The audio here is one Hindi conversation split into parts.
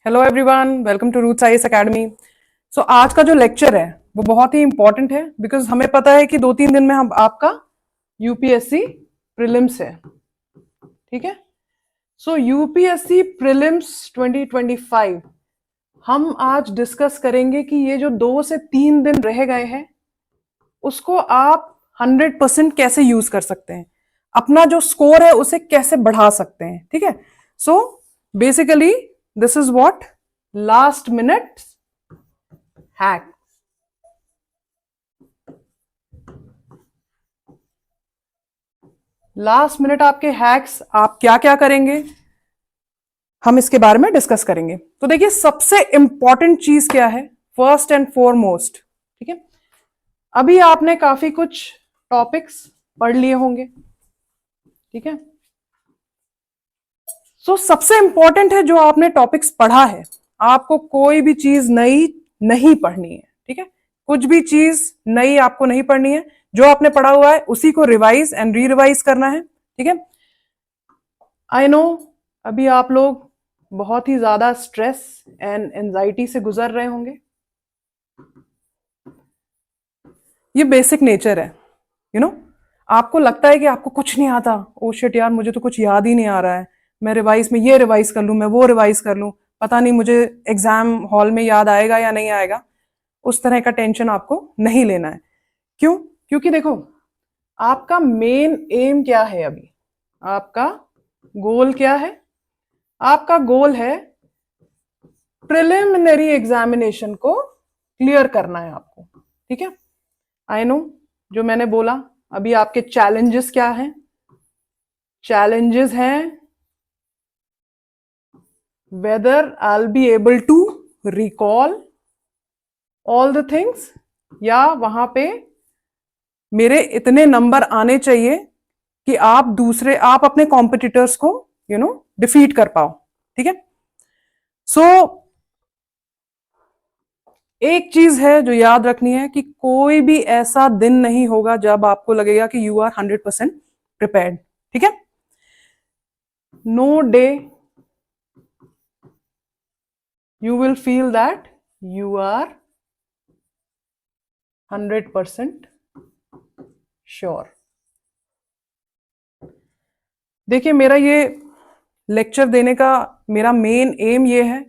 Hello everyone, welcome to Roots IAS academy. So आज का जो लेक्चर है वो बहुत ही इंपॉर्टेंट है बिकॉज हमें पता है कि 2-3 दिन में हम आपका यूपीएससी प्रीलिम्स है। ठीक है, सो यूपीएससी प्रीलिम्स 2025 हम आज डिस्कस करेंगे कि ये जो 2 से 3 दिन रह गए हैं उसको आप 100% कैसे यूज कर सकते हैं, अपना जो स्कोर है उसे कैसे बढ़ा सकते हैं। ठीक है, so basically this is what last minute hack. Last minute आपके हैक्स, आप क्या क्या करेंगे हम इसके बारे में डिस्कस करेंगे। तो देखिए सबसे इंपॉर्टेंट चीज क्या है, फर्स्ट एंड फॉरमोस्ट। ठीक है, अभी आपने काफी कुछ टॉपिक्स पढ़ लिए होंगे। ठीक है, सो सबसे इंपॉर्टेंट है जो आपने टॉपिक्स पढ़ा है, आपको कोई भी चीज नई नहीं पढ़नी है। ठीक है, कुछ भी चीज नई आपको नहीं पढ़नी है, जो आपने पढ़ा हुआ है उसी को रिवाइज एंड री रिवाइज करना है। ठीक है, आई नो अभी आप लोग बहुत ही ज्यादा स्ट्रेस एंड एंजाइटी से गुजर रहे होंगे। ये बेसिक नेचर है, यू नो आपको लगता है कि आपको कुछ नहीं आता। ओ शिट यार, मुझे तो कुछ याद ही नहीं आ रहा है, मैं रिवाइज में ये रिवाइज कर लूं, मैं वो रिवाइज कर लूं, पता नहीं मुझे एग्जाम हॉल में याद आएगा या नहीं आएगा। उस तरह का टेंशन आपको नहीं लेना है। क्यों? क्योंकि देखो आपका मेन एम क्या है, अभी आपका गोल क्या है? आपका गोल है प्रिलिमिनरी एग्जामिनेशन को क्लियर करना है आपको। ठीक है, आई नो जो मैंने बोला अभी आपके चैलेंजेस क्या हैं। चैलेंजेस हैं whether I will be able to recall all the things, या वहां पे मेरे इतने नंबर आने चाहिए कि आप अपने कॉम्पिटिटर्स को डिफीट कर पाओ। ठीक है, सो एक चीज है जो याद रखनी है कि कोई भी ऐसा दिन नहीं होगा जब आपको लगेगा कि यू आर 100% प्रिपेयर्ड। ठीक है, no day you will feel that you are 100% sure. देखिए मेरा ये लेक्चर देने का मेरा मेन एम ये है,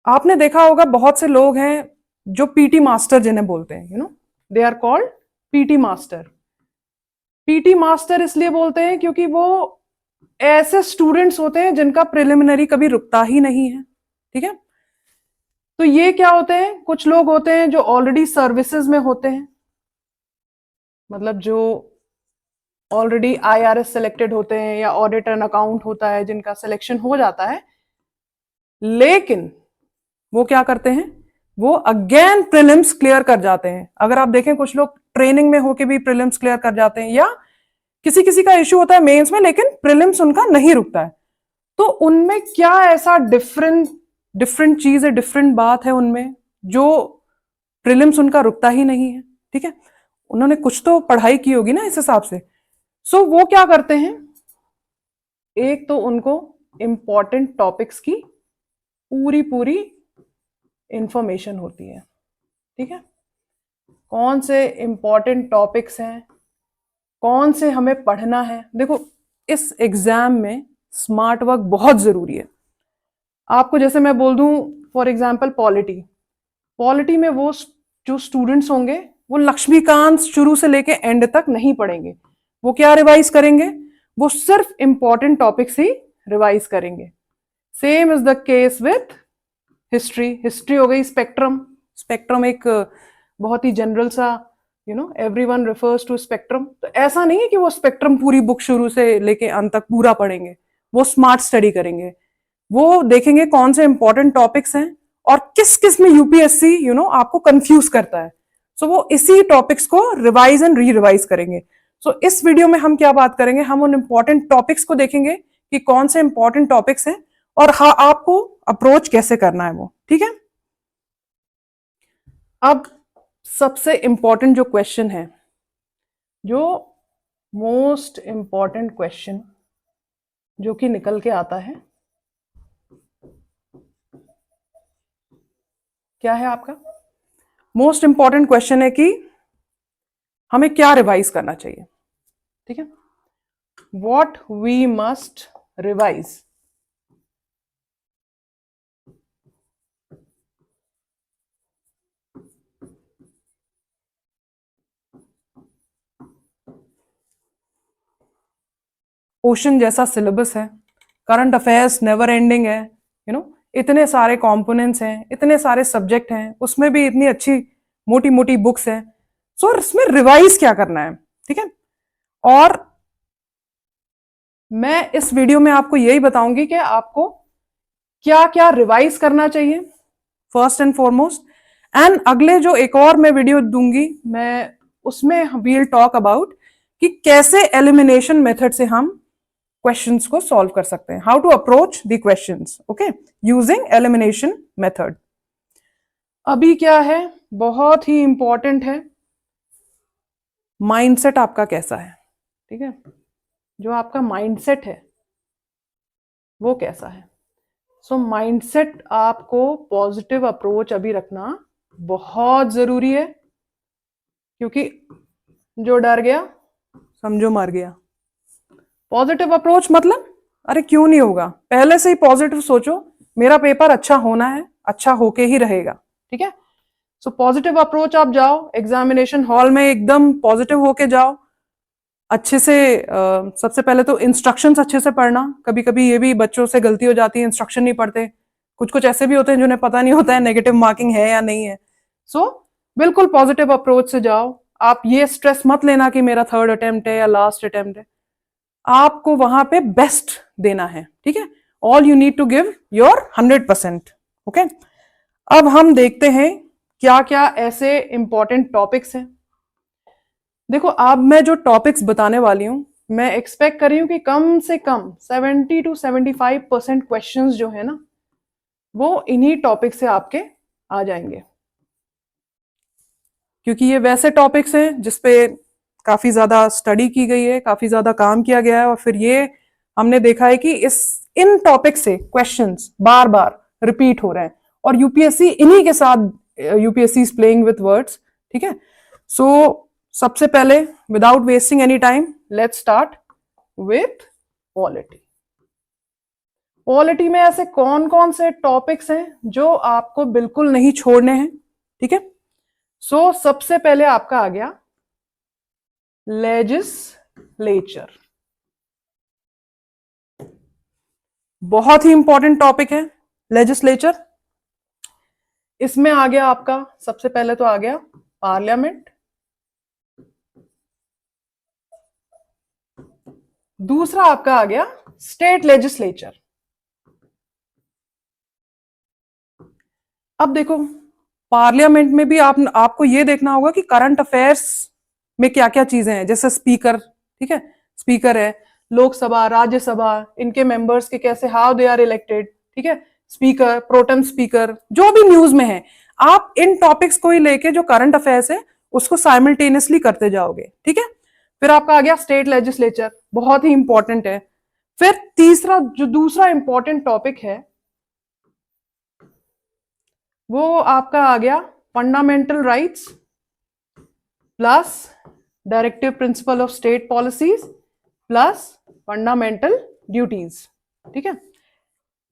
आपने देखा होगा बहुत से लोग हैं जो पीटी मास्टर जिन्हें बोलते हैं, they are called PT master. PT master इसलिए बोलते हैं क्योंकि वो ऐसे स्टूडेंट्स होते हैं जिनका प्रिलिमिनरी कभी रुकता ही नहीं है। ठीक है, तो ये क्या होते हैं, कुछ लोग होते हैं जो ऑलरेडी सर्विसेज में होते हैं, मतलब जो ऑलरेडी आईआरएस सेलेक्टेड होते हैं या ऑडिट एंड अकाउंट होता है जिनका सिलेक्शन हो जाता है, लेकिन वो क्या करते हैं, वो अगेन प्रीलिम्स क्लियर कर जाते हैं। अगर आप देखें कुछ लोग ट्रेनिंग में होके भी प्रीलिम्स क्लियर कर जाते हैं, या किसी किसी का इश्यू होता है मेंस में लेकिन प्रीलिम्स उनका नहीं रुकता है। तो उनमें क्या ऐसा डिफरेंट डिफरेंट चीज है, डिफरेंट बात है उनमें जो प्रीलिम्स उनका रुकता ही नहीं है। ठीक है, उन्होंने कुछ तो पढ़ाई की होगी ना इस हिसाब से। सो वो क्या करते हैं, एक तो उनको इंपॉर्टेंट टॉपिक्स की पूरी पूरी इंफॉर्मेशन होती है। ठीक है, कौन से इंपॉर्टेंट टॉपिक्स हैं, कौन से हमें पढ़ना है। देखो इस एग्जाम में स्मार्ट वर्क बहुत जरूरी है। आपको जैसे मैं बोल दूं फॉर एग्जाम्पल पॉलिटी, पॉलिटी में वो जो स्टूडेंट्स होंगे वो लक्ष्मीकांत शुरू से लेके एंड तक नहीं पढ़ेंगे। वो क्या रिवाइज करेंगे, वो सिर्फ इंपॉर्टेंट टॉपिक्स ही रिवाइज करेंगे। Same is the case with history. History हो गई स्पेक्ट्रम। स्पेक्ट्रम एक बहुत ही जनरल सा, एवरीवन रेफर्स टू स्पेक्ट्रम। तो ऐसा नहीं है कि वो स्पेक्ट्रम पूरी बुक शुरू से लेके अंत तक पूरा पढ़ेंगे। वो स्मार्ट स्टडी करेंगे, वो देखेंगे कौन से इंपॉर्टेंट टॉपिक्स हैं और किस किस में यूपीएससी आपको कंफ्यूज करता है। सो वो इसी टॉपिक्स को रिवाइज एंड री रिवाइज करेंगे। सो इस वीडियो में हम क्या बात करेंगे, हम उन इंपॉर्टेंट टॉपिक्स को देखेंगे कि कौन से इंपॉर्टेंट टॉपिक्स हैं और हाँ आपको अप्रोच कैसे करना है वो। ठीक है, अब सबसे इंपॉर्टेंट जो क्वेश्चन है, जो मोस्ट इंपॉर्टेंट क्वेश्चन जो कि निकल के आता है, क्या है आपका मोस्ट इंपॉर्टेंट क्वेश्चन है कि हमें क्या रिवाइज करना चाहिए, ठीक है, what we must revise. Ocean जैसा सिलेबस है, करंट अफेयर्स नेवर एंडिंग है, यू नो, इतने सारे कंपोनेंट्स हैं, इतने सारे सब्जेक्ट हैं, उसमें भी इतनी अच्छी मोटी मोटी बुक्स हैं। सो इसमें रिवाइज क्या करना है, ठीक है। और मैं इस वीडियो में आपको यही बताऊंगी कि आपको क्या क्या रिवाइज करना चाहिए फर्स्ट एंड फॉरमोस्ट। एंड अगले जो एक और मैं वीडियो दूंगी, मैं उसमें वील टॉक अबाउट कि कैसे एलिमिनेशन मेथड से हम क्वेश्चंस को सॉल्व कर सकते हैं, how to approach the questions, okay, using elimination method. अभी क्या है, बहुत ही इंपॉर्टेंट है, माइंडसेट आपका कैसा है, ठीक है, जो आपका माइंडसेट है वो कैसा है। सो माइंडसेट आपको पॉजिटिव अप्रोच अभी रखना बहुत जरूरी है, क्योंकि जो डर गया समझो मर गया। पॉजिटिव अप्रोच मतलब, अरे क्यों नहीं होगा, पहले से ही पॉजिटिव सोचो, मेरा पेपर अच्छा होना है, अच्छा होके ही रहेगा, ठीक है। सो पॉजिटिव अप्रोच, आप जाओ एग्जामिनेशन हॉल में एकदम पॉजिटिव होके जाओ, अच्छे से सबसे पहले तो इंस्ट्रक्शंस अच्छे से पढ़ना। कभी कभी ये भी बच्चों से गलती हो जाती है, इंस्ट्रक्शन नहीं पढ़ते, कुछ कुछ ऐसे भी होते हैं जिन्हें पता नहीं होता है नेगेटिव मार्किंग है या नहीं है। सो बिल्कुल पॉजिटिव अप्रोच से जाओ। आप ये स्ट्रेस मत लेना कि मेरा थर्ड अटेम्प्ट है या लास्ट अटेम्प्ट है, आपको वहां पे बेस्ट देना है, ठीक है। All you need to give your 100%, okay. अब हम देखते हैं क्या क्या ऐसे इंपॉर्टेंट टॉपिक्स हैं। देखो, अब मैं जो टॉपिक्स बताने वाली हूं, मैं एक्सपेक्ट कर रही हूं कि कम से कम 70 to 75% क्वेश्चंस जो है ना, वो इन्हीं टॉपिक से आपके आ जाएंगे, क्योंकि ये वैसे टॉपिक्स हैं जिसपे काफी ज्यादा स्टडी की गई है, काफी ज्यादा काम किया गया है, और फिर ये हमने देखा है कि इन टॉपिक से क्वेश्चंस बार बार रिपीट हो रहे हैं, और यूपीएससी इन्हीं के साथ, UPSC is playing with words, ठीक है। सो सबसे पहले without wasting any time, let's start with polity. Polity में ऐसे कौन कौन से टॉपिक्स हैं जो आपको बिल्कुल नहीं छोड़ने हैं, ठीक है। सो सबसे पहले आपका आ गया लेजिस्लेचर, बहुत ही इंपॉर्टेंट टॉपिक है लेजिस्लेचर। इसमें आ गया आपका, सबसे पहले तो आ गया पार्लियामेंट, दूसरा आपका आ गया स्टेट लेजिस्लेचर। अब देखो, पार्लियामेंट में भी आपको ये देखना होगा कि करंट अफेयर्स में क्या क्या चीजें हैं, जैसे स्पीकर, ठीक है, स्पीकर है, लोकसभा, राज्यसभा, इनके मेंबर्स के कैसे, हाउ दे आर इलेक्टेड, ठीक है, स्पीकर, प्रोटेम स्पीकर, जो भी न्यूज में है, आप इन टॉपिक्स को ही लेके जो करंट अफेयर्स है उसको साइमल्टेनियसली करते जाओगे, ठीक है। फिर आपका आ गया स्टेट लेजिस्लेचर, बहुत ही इंपॉर्टेंट है। फिर तीसरा जो दूसरा इंपॉर्टेंट टॉपिक है वो आपका आ गया fundamental rights plus directive principle of state policies plus fundamental duties, ठीक है।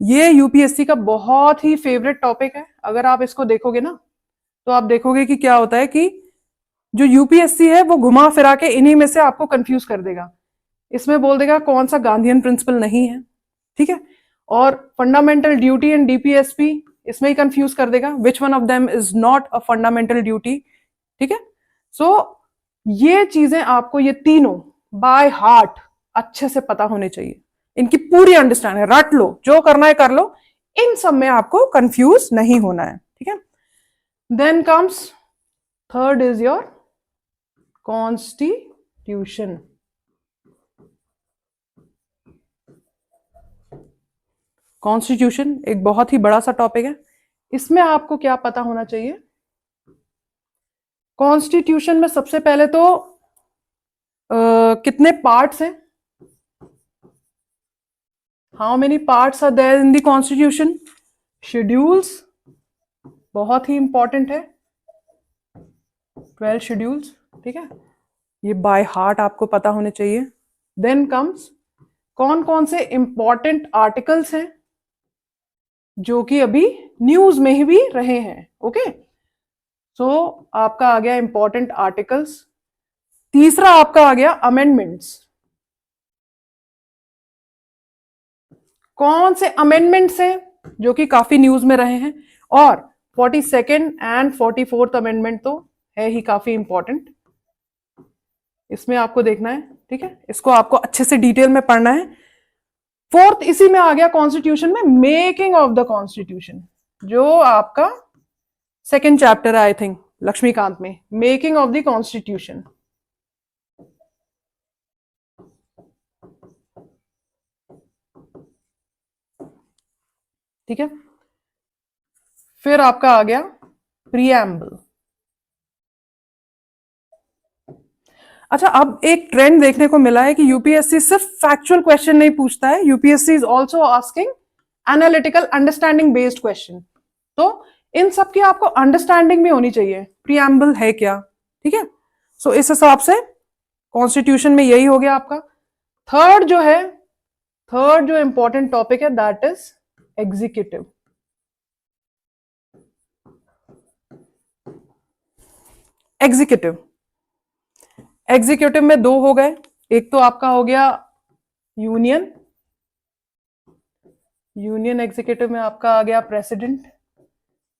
ये यूपीएससी का बहुत ही फेवरेट टॉपिक है। अगर आप इसको देखोगे ना, तो आप देखोगे कि क्या होता है कि जो यूपीएससी है वो घुमा फिरा के इन्हीं में से आपको कंफ्यूज कर देगा। इसमें बोल देगा कौन सा गांधीयन प्रिंसिपल नहीं है, ठीक है, और फंडामेंटल ड्यूटी एंड डीपीएसपी इसमें ही कंफ्यूज कर देगा, which one of them is not a fundamental duty, ठीक है। सो ये चीजें आपको, ये तीनों बाय हार्ट अच्छे से पता होने चाहिए, इनकी पूरी अंडरस्टैंडिंग रट लो, जो करना है कर लो, इन सब में आपको कंफ्यूज नहीं होना है, ठीक है। Then comes third is your constitution. Constitution एक बहुत ही बड़ा सा टॉपिक है। इसमें आपको क्या पता होना चाहिए, कॉन्स्टिट्यूशन में सबसे पहले तो कितने पार्ट्स हैं, how many parts are there in the constitution, schedules, बहुत ही इंपॉर्टेंट है, 12 शेड्यूल्स, ठीक है, ये बाय हार्ट आपको पता होने चाहिए। देन कम्स कौन कौन से इंपॉर्टेंट आर्टिकल्स हैं जो कि अभी न्यूज में ही भी रहे हैं। ओके, सो आपका आ गया इंपॉर्टेंट आर्टिकल्स। तीसरा आपका आ गया अमेंडमेंट्स। कौन से अमेंडमेंट्स हैं जो कि काफी न्यूज में रहे हैं, और 42nd एंड 44th अमेंडमेंट तो है ही काफी इंपॉर्टेंट, इसमें आपको देखना है, ठीक है, इसको आपको अच्छे से डिटेल में पढ़ना है। फोर्थ इसी में आ गया कॉन्स्टिट्यूशन में, मेकिंग ऑफ द कॉन्स्टिट्यूशन, जो आपका सेकेंड चैप्टर है आई थिंक लक्ष्मीकांत में, मेकिंग ऑफ द कॉन्स्टिट्यूशन। ठीक है, फिर आपका आ गया प्रीएम्बल। अच्छा, अब एक ट्रेंड देखने को मिला है कि यूपीएससी सिर्फ फैक्चुअल क्वेश्चन नहीं पूछता है, UPSC is also asking analytical understanding based question. तो इन सब की आपको अंडरस्टैंडिंग भी होनी चाहिए, प्रीएम्बल है क्या, ठीक है। सो इस हिसाब से कॉन्स्टिट्यूशन में यही हो गया आपका। थर्ड जो इंपॉर्टेंट टॉपिक है दैट इज एग्जीक्यूटिव। एग्जीक्यूटिव में दो हो गए, एक तो आपका हो गया यूनियन एग्जीक्यूटिव में आपका आ गया प्रेसिडेंट,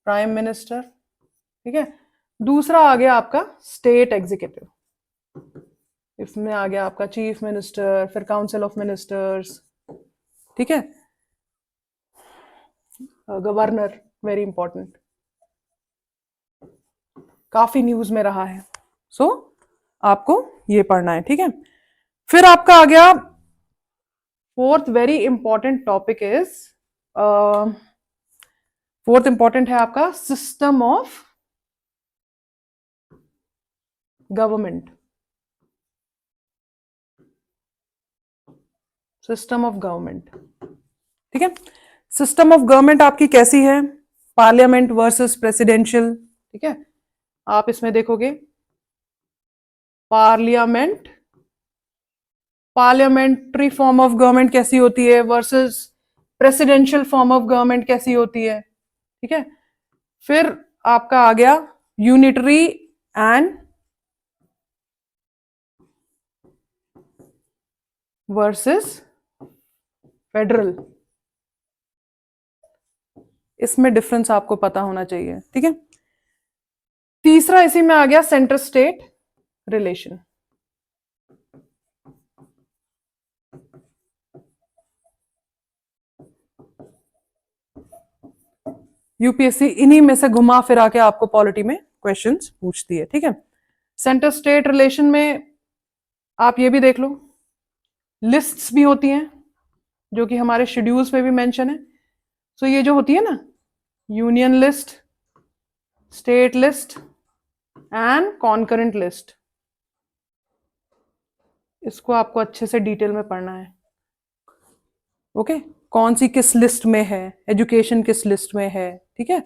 प्राइम मिनिस्टर, ठीक है। दूसरा आ गया आपका स्टेट एग्जीक्यूटिव, इसमें आ गया आपका चीफ मिनिस्टर, फिर काउंसिल ऑफ मिनिस्टर्स, ठीक है, गवर्नर, वेरी इंपॉर्टेंट, काफी न्यूज में रहा है। सो आपको ये पढ़ना है, ठीक है। फिर आपका आ गया fourth very important topic is, fourth important है आपका system of government. System of government, ठीक है। सिस्टम ऑफ गवर्नमेंट आपकी कैसी है, पार्लियामेंट वर्सेस प्रेसिडेंशियल, ठीक है। आप इसमें देखोगे पार्लियामेंट्री फॉर्म ऑफ गवर्नमेंट कैसी होती है versus presidential form of government कैसी होती है, ठीक है। फिर आपका आ गया यूनिटरी एंड वर्सेस फेडरल, इसमें डिफरेंस आपको पता होना चाहिए, ठीक है। तीसरा इसी में आ गया सेंटर स्टेट रिलेशन। यूपीएससी इन्हीं में से घुमा फिरा के आपको पॉलिटी में क्वेश्चंस पूछती है, ठीक है। सेंटर स्टेट रिलेशन में आप ये भी देख लो, लिस्ट्स भी होती हैं जो कि हमारे शेड्यूल्स में भी मेंशन है। सो ये जो होती है ना, union list, state list and concurrent list, इसको आपको अच्छे से डिटेल में पढ़ना है। ओके, कौन सी किस लिस्ट में है, एजुकेशन किस लिस्ट में है, ठीक है।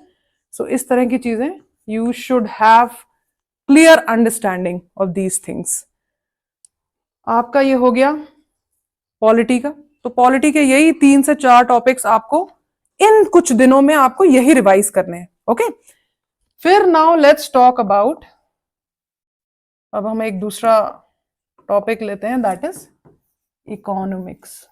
सो इस तरह की चीजें you should have clear understanding of these things. आपका ये हो गया पॉलिटी का। तो पॉलिटी के यही 3 से 4 टॉपिक्स आपको इन कुछ दिनों में आपको यही रिवाइज करने हैं। ओके, फिर नाउ लेट्स टॉक अबाउट, अब हम एक दूसरा टॉपिक लेते हैं दैट इज इकोनॉमिक्स।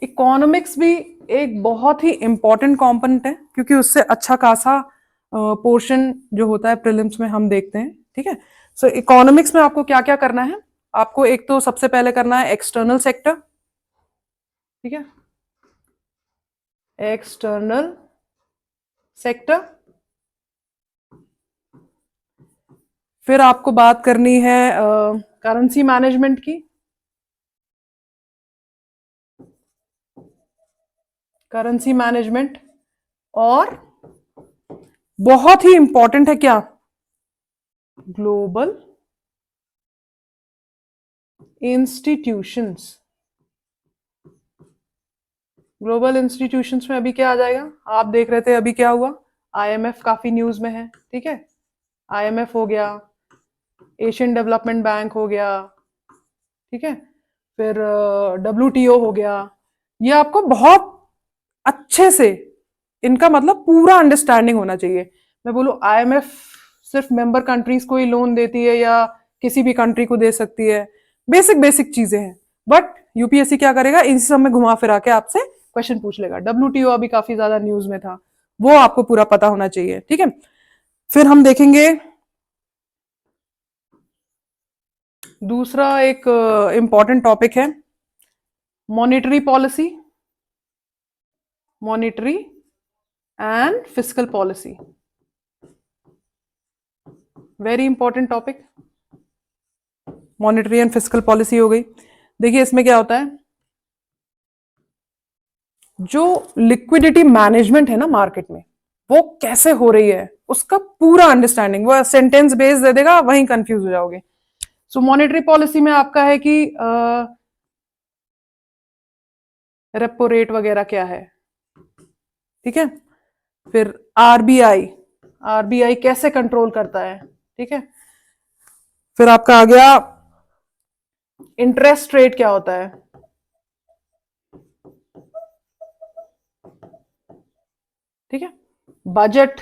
इकोनॉमिक्स भी एक बहुत ही इंपॉर्टेंट कंपोनेंट है, क्योंकि उससे अच्छा खासा पोर्शन जो होता है प्रीलिम्स में हम देखते हैं, ठीक है। सो इकोनॉमिक्स में आपको क्या क्या करना है, आपको एक तो सबसे पहले करना है एक्सटर्नल सेक्टर, ठीक है, एक्सटर्नल सेक्टर। फिर आपको बात करनी है करेंसी मैनेजमेंट की, करेंसी मैनेजमेंट, और बहुत ही इंपॉर्टेंट है क्या, ग्लोबल इंस्टीट्यूशंस। ग्लोबल इंस्टीट्यूशंस में अभी क्या आ जाएगा, आप देख रहे थे अभी क्या हुआ, आईएमएफ काफी न्यूज में है, ठीक है, आईएमएफ हो गया, एशियन डेवलपमेंट बैंक हो गया, ठीक है, फिर डब्ल्यूटीओ हो गया। ये आपको बहुत अच्छे से इनका मतलब पूरा अंडरस्टैंडिंग होना चाहिए। मैं बोलूँ आईएमएफ सिर्फ मेंबर कंट्रीज को ही लोन देती है या किसी भी कंट्री को दे सकती है, बेसिक बेसिक चीजें हैं, बट यूपीएससी क्या करेगा, इसी सब में घुमा फिरा के आपसे क्वेश्चन पूछ लेगा। डब्ल्यूटीओ अभी काफी ज्यादा न्यूज में था, वो आपको पूरा पता होना चाहिए, ठीक है। फिर हम देखेंगे दूसरा एक इंपॉर्टेंट टॉपिक है monetary policy, monetary and fiscal policy, very important topic, monetary and fiscal policy हो गई। देखिए इसमें क्या होता है, जो लिक्विडिटी मैनेजमेंट है ना मार्केट में, वो कैसे हो रही है उसका पूरा अंडरस्टैंडिंग, वो सेंटेंस बेस दे देगा, वहीं कंफ्यूज हो जाओगे। सो मॉनेटरी पॉलिसी में आपका है कि रेपो रेट वगैरह क्या है, ठीक है, फिर आरबीआई, आरबीआई कैसे कंट्रोल करता है, ठीक है, फिर आपका आ गया इंटरेस्ट रेट क्या होता है, ठीक है, बजट,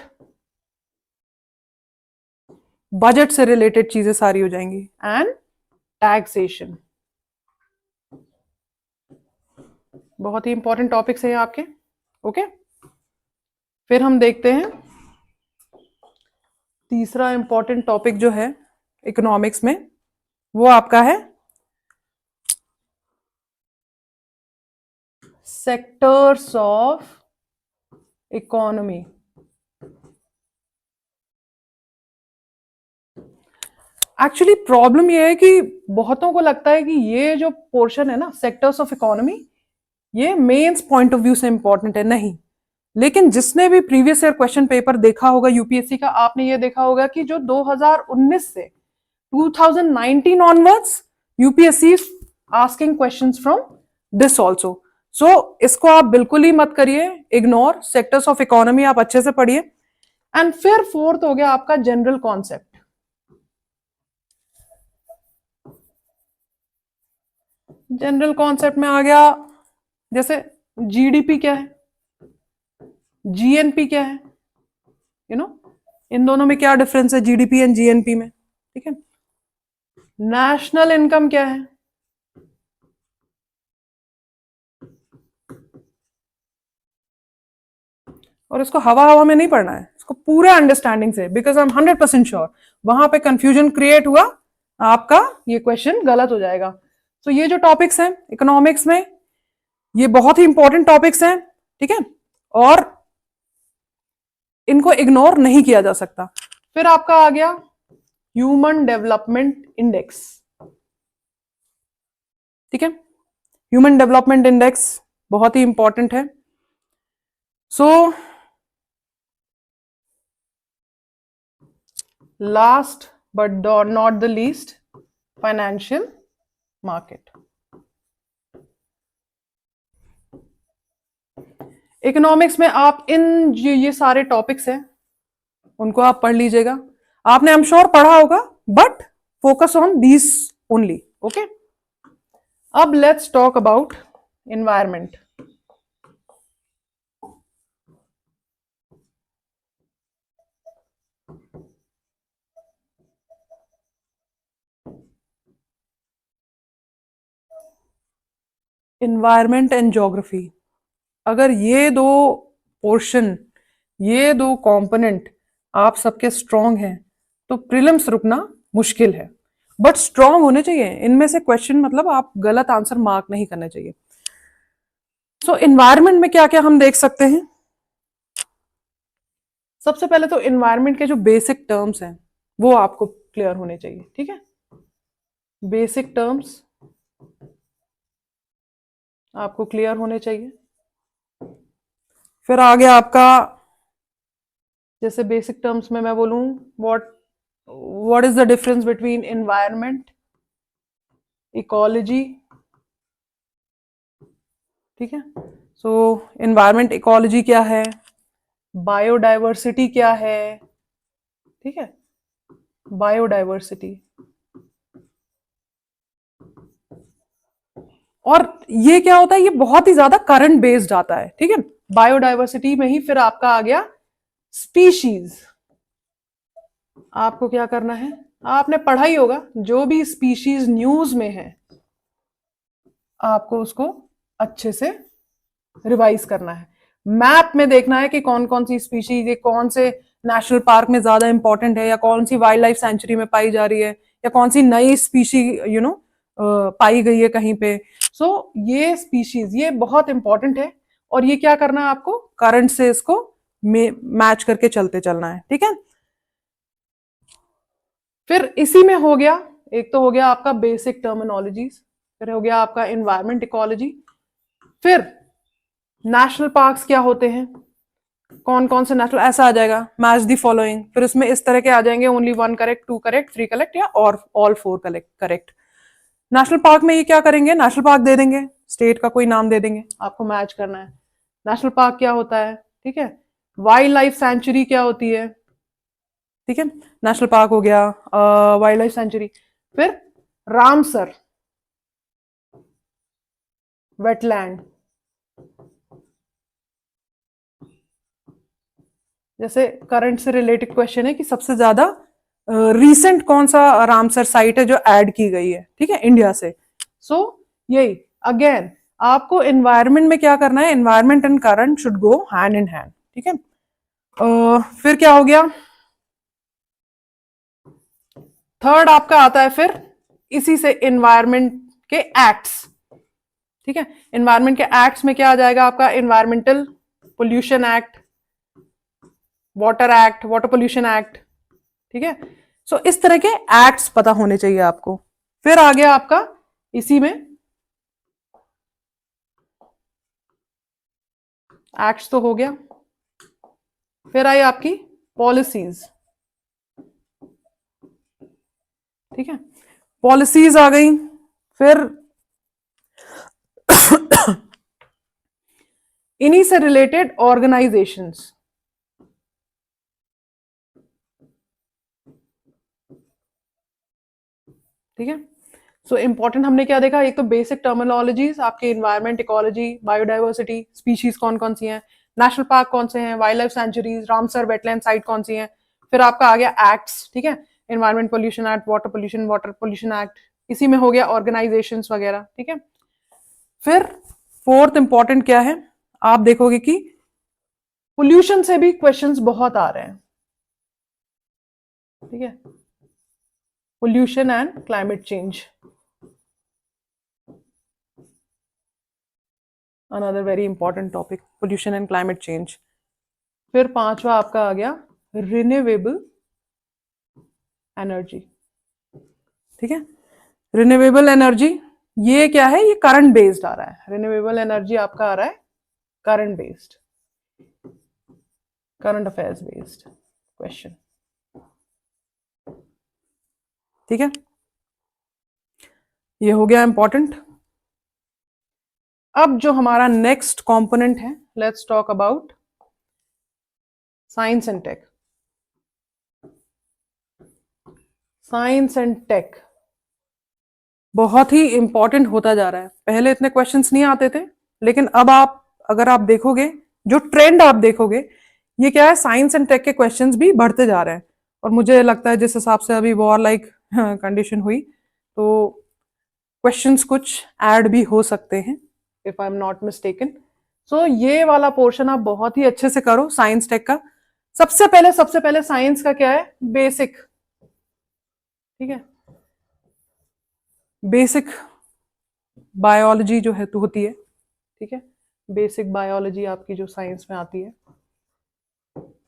बजट से रिलेटेड चीजें सारी हो जाएंगी, एंड टैक्सेशन, बहुत ही इंपॉर्टेंट टॉपिक्स हैं आपके, ओके। फिर हम देखते हैं तीसरा इंपॉर्टेंट टॉपिक जो है इकोनॉमिक्स में, वो आपका है sectors of economy. Actually problem ये है कि बहुतों को लगता है कि ये जो पोर्शन है ना सेक्टर्स ऑफ इकोनॉमी, ये मेंस पॉइंट ऑफ व्यू से इंपॉर्टेंट है, नहीं। लेकिन जिसने भी प्रीवियस ईयर क्वेश्चन पेपर देखा होगा यूपीएससी का, आपने ये देखा होगा कि जो 2019 से 2019 onwards UPSC asking questions from this also. So इसको आप बिल्कुल ही मत करिए इग्नोर, सेक्टर्स ऑफ इकोनॉमी आप अच्छे से पढ़िए। एंड फिर फोर्थ हो गया आपका जनरल कॉन्सेप्ट। जनरल कॉन्सेप्ट में आ गया जैसे जीडीपी क्या है, जीएनपी क्या है, यू नो इन दोनों में क्या डिफरेंस है जीडीपी एंड जीएनपी में, ठीक है। नेशनल इनकम क्या है, और इसको हवा हवा में नहीं पढ़ना है, इसको पूरे अंडरस्टैंडिंग से, बिकॉज आई एम 100% श्योर वहां पे कंफ्यूजन क्रिएट हुआ, आपका ये क्वेश्चन गलत हो जाएगा। तो ये जो टॉपिक्स हैं इकोनॉमिक्स में, ये बहुत ही इंपॉर्टेंट टॉपिक्स हैं, ठीक है, और इनको इग्नोर नहीं किया जा सकता। फिर आपका आ गया ह्यूमन डेवलपमेंट इंडेक्स, ठीक है, ह्यूमन डेवलपमेंट इंडेक्स बहुत ही इंपॉर्टेंट है। So last but not the least, financial market. Economics में आप इन ये सारे टॉपिक्स हैं उनको आप पढ़ लीजिएगा, आपने आई एम श्योर पढ़ा होगा, but focus on these only, okay. अब let's talk about environment. Environment and geography, अगर ये दो पोर्शन, ये दो कंपोनेंट आप सबके स्ट्रांग हैं तो प्रीलिम्स रुकना मुश्किल है, बट स्ट्रांग होने चाहिए इनमें से क्वेश्चन, मतलब आप गलत आंसर मार्क नहीं करने चाहिए। सो एनवायरमेंट में क्या क्या हम देख सकते हैं, सबसे पहले तो एनवायरमेंट के जो बेसिक टर्म्स हैं वो आपको क्लियर होने चाहिए, ठीक है, बेसिक टर्म्स आपको क्लियर होने चाहिए। फिर आ गया आपका, जैसे बेसिक टर्म्स में मैं बोलूं, what is the difference between environment, ecology, ठीक है, सो एनवायरमेंट इकोलॉजी क्या है, बायोडाइवर्सिटी क्या है, ठीक है, बायोडाइवर्सिटी। और ये क्या होता है, ये बहुत ही ज्यादा करंट बेस्ड आता है, ठीक है। बायोडाइवर्सिटी में ही फिर आपका आ गया स्पीशीज। आपको क्या करना है, आपने पढ़ा ही होगा, जो भी स्पीशीज न्यूज में है आपको उसको अच्छे से रिवाइज करना है। मैप में देखना है कि कौन कौन सी स्पीशीज, ये कौन से नेशनल पार्क में ज्यादा इंपॉर्टेंट है, या कौन सी वाइल्ड लाइफ सेंचुरी में पाई जा रही है, या कौन सी नई स्पीशी पाई गई है कहीं पे। सो ये स्पीशीज ये बहुत इंपॉर्टेंट है, और ये क्या करना है आपको, करंट से इसको मैच करके चलते चलना है, ठीक है। फिर इसी में हो गया, एक तो हो गया आपका बेसिक टर्मिनोलॉजीज, फिर हो गया आपका एनवायरमेंट इकोलॉजी, फिर नेशनल पार्क्स क्या होते हैं, कौन कौन से नेशनल, ऐसा आ जाएगा मैच दी फॉलोइंग, फिर उसमें इस तरह के आ जाएंगे, ओनली 1 करेक्ट, 2 करेक्ट, 3 करेक्ट, या और all 4 correct correct. National park में ये क्या करेंगे, नेशनल पार्क दे देंगे, स्टेट का कोई नाम दे देंगे, आपको मैच करना है नेशनल पार्क क्या होता है, ठीक है। वाइल्ड लाइफ सेंचुरी क्या होती है, ठीक है, नेशनल पार्क हो गया, वाइल्ड लाइफ सेंचुरी। फिर रामसर वेटलैंड, जैसे करंट से रिलेटेड क्वेश्चन है कि सबसे ज्यादा रीसेंट कौन सा रामसर साइट है जो ऐड की गई है, ठीक है, इंडिया से। सो यही अगेन आपको एनवायरनमेंट में क्या करना है, environment and current should go hand in hand, ठीक है। फिर क्या हो गया, थर्ड आपका आता है फिर इसी से एनवायरनमेंट के एक्ट्स, ठीक है। एनवायरनमेंट के एक्ट्स में क्या आ जाएगा आपका, environmental pollution act, water act, water pollution act, ठीक है। सो इस तरह के एक्ट्स पता होने चाहिए आपको। फिर आ गया आपका इसी में एक्ट्स तो हो गया, फिर आई आपकी पॉलिसीज, ठीक है, पॉलिसीज आ गई। फिर इन्हीं से रिलेटेड ऑर्गेनाइजेशंस, ठीक है। सो इंपॉर्टेंट हमने क्या देखा, एक तो बेसिक टर्मिनोलॉजीज आपके, एनवायरमेंट इकोलॉजी, बायोडाइवर्सिटी, स्पीशीज कौन कौन सी हैं, नेशनल पार्क कौन से हैं, wild life sanctuaries, Ramsar wetland site कौन सी हैं। फिर आपका आ गया एक्ट्स, ठीक है, environment pollution act, water pollution act, इसी में हो गया ऑर्गेनाइजेशन वगैरह, ठीक है। फिर फोर्थ इंपॉर्टेंट क्या है, आप देखोगे कि पोल्यूशन से भी क्वेश्चंस बहुत आ रहे हैं, ठीक है, pollution and climate change, another very important topic, pollution and climate change. फिर पांचवा आपका आ गया रिन्यूएबल एनर्जी, ठीक है। रिन्यूएबल एनर्जी ये क्या है, ये करंट बेस्ड आ रहा है, रिन्यूएबल एनर्जी आपका आ रहा है current based, current affairs based question, ठीक है। ये हो गया इंपॉर्टेंट। अब जो हमारा नेक्स्ट कंपोनेंट है, let's talk about science and tech. Science and tech बहुत ही इंपॉर्टेंट होता जा रहा है, पहले इतने क्वेश्चंस नहीं आते थे, लेकिन अब आप अगर आप देखोगे, जो ट्रेंड आप देखोगे, ये क्या है, साइंस एंड टेक के क्वेश्चंस भी बढ़ते जा रहे हैं। और मुझे लगता है जिस हिसाब से अभी वॉर लाइक कंडीशन हुई, तो क्वेश्चंस कुछ ऐड भी हो सकते हैं, if I am not mistaken. So ये वाला पोर्शन आप बहुत ही अच्छे से करो साइंस टेक का। सबसे पहले साइंस का क्या है, बेसिक, ठीक है, बेसिक बायोलॉजी जो है तो होती है, ठीक है, बेसिक बायोलॉजी आपकी जो साइंस में आती है।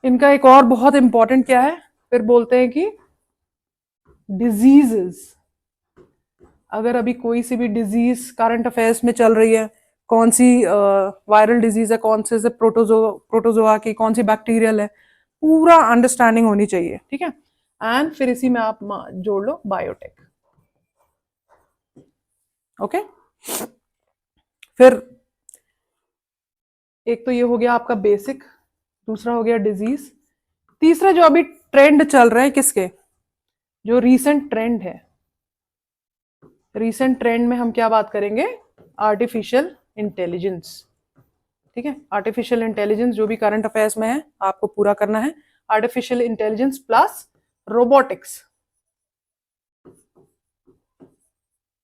इनका एक और बहुत इंपॉर्टेंट क्या है, फिर बोलते हैं कि डिजीजेस, अगर अभी कोई सी भी डिजीज करंट अफेयर्स में चल रही है, कौन सी वायरल डिजीज है, कौन से प्रोटोजोआ की, कौन सी बैक्टीरियल है, पूरा अंडरस्टैंडिंग होनी चाहिए, ठीक है। एंड फिर इसी में आप जोड़ लो बायोटेक, ओके। फिर एक तो ये हो गया आपका बेसिक, दूसरा हो गया डिजीज, तीसरा जो अभी ट्रेंड चल रहे हैं किसके, जो रीसेंट ट्रेंड है, रीसेंट ट्रेंड में हम क्या बात करेंगे, आर्टिफिशियल इंटेलिजेंस। ठीक है, आर्टिफिशियल इंटेलिजेंस जो भी करंट अफेयर्स में है आपको पूरा करना है, आर्टिफिशियल इंटेलिजेंस प्लस रोबोटिक्स,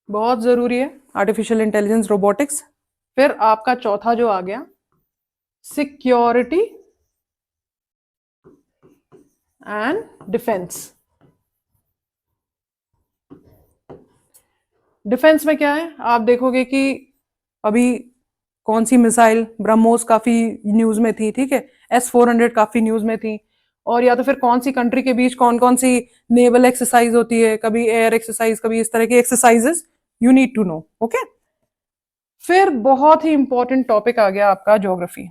बहुत जरूरी है आर्टिफिशियल इंटेलिजेंस रोबोटिक्स। फिर आपका चौथा जो आ गया सिक्योरिटी एंड डिफेंस। डिफेंस में क्या है, आप देखोगे कि अभी कौन सी मिसाइल, ब्रह्मोस काफी न्यूज में थी, ठीक है, S-400 काफी न्यूज में थी, और या तो फिर कौन सी कंट्री के बीच कौन कौन सी नेवल एक्सरसाइज होती है, कभी एयर एक्सरसाइज, कभी इस तरह की exercises, you need to know. Okay, फिर बहुत ही इंपॉर्टेंट टॉपिक आ गया आपका ज्योग्राफी।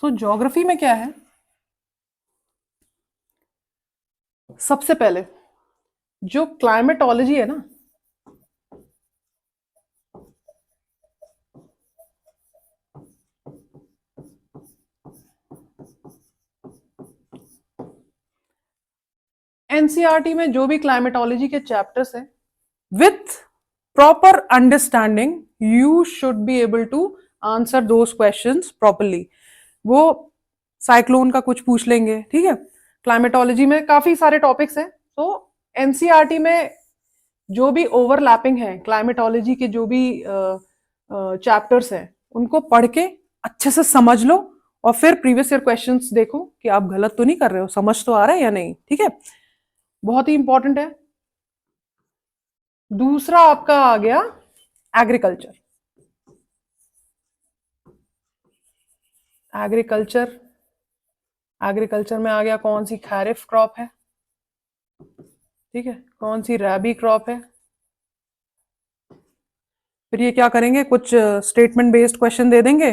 सो ज्योग्राफी में क्या है, सबसे पहले जो क्लाइमेटोलॉजी है ना, एनसीईआरटी में जो भी क्लाइमेटोलॉजी के चैप्टर्स हैं, with proper understanding you should be able to answer those questions properly. वो साइक्लोन का कुछ पूछ लेंगे, ठीक है, क्लाइमेटोलॉजी में काफी सारे टॉपिक्स हैं, तो एनसीईआरटी में जो भी ओवरलैपिंग है क्लाइमेटोलॉजी के, जो भी चैप्टर्स हैं, उनको पढ़ के अच्छे से समझ लो, और फिर प्रीवियस ईयर क्वेश्चंस देखो कि आप गलत तो नहीं कर रहे हो, समझ तो आ रहा है या नहीं, ठीक है, बहुत ही इंपॉर्टेंट है। दूसरा आपका आ गया एग्रीकल्चर। एग्रीकल्चर, एग्रीकल्चर में आ गया कौन सी खैरिफ क्रॉप है, ठीक है, कौन सी रैबी क्रॉप है। फिर ये क्या करेंगे, कुछ स्टेटमेंट बेस्ड क्वेश्चन दे देंगे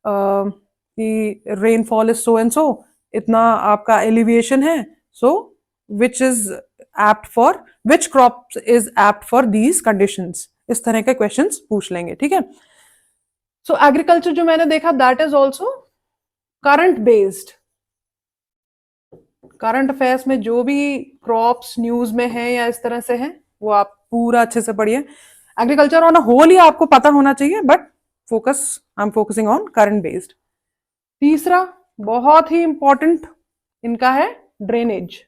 कि rainfall is so and so, इतना आपका एलिवेशन है, so which is apt for, which crop is apt for these conditions, इस तरह के क्वेश्चंस पूछ लेंगे, ठीक है। सो एग्रीकल्चर जो मैंने देखा that is also current based, current affairs में जो भी क्रॉप्स न्यूज में है या इस तरह से है, वो आप पूरा अच्छे से पढ़िए। एग्रीकल्चर ऑन होल ही आपको पता होना चाहिए, but focus, I am focusing on current based. तीसरा बहुत ही इंपॉर्टेंट इनका है ड्रेनेज,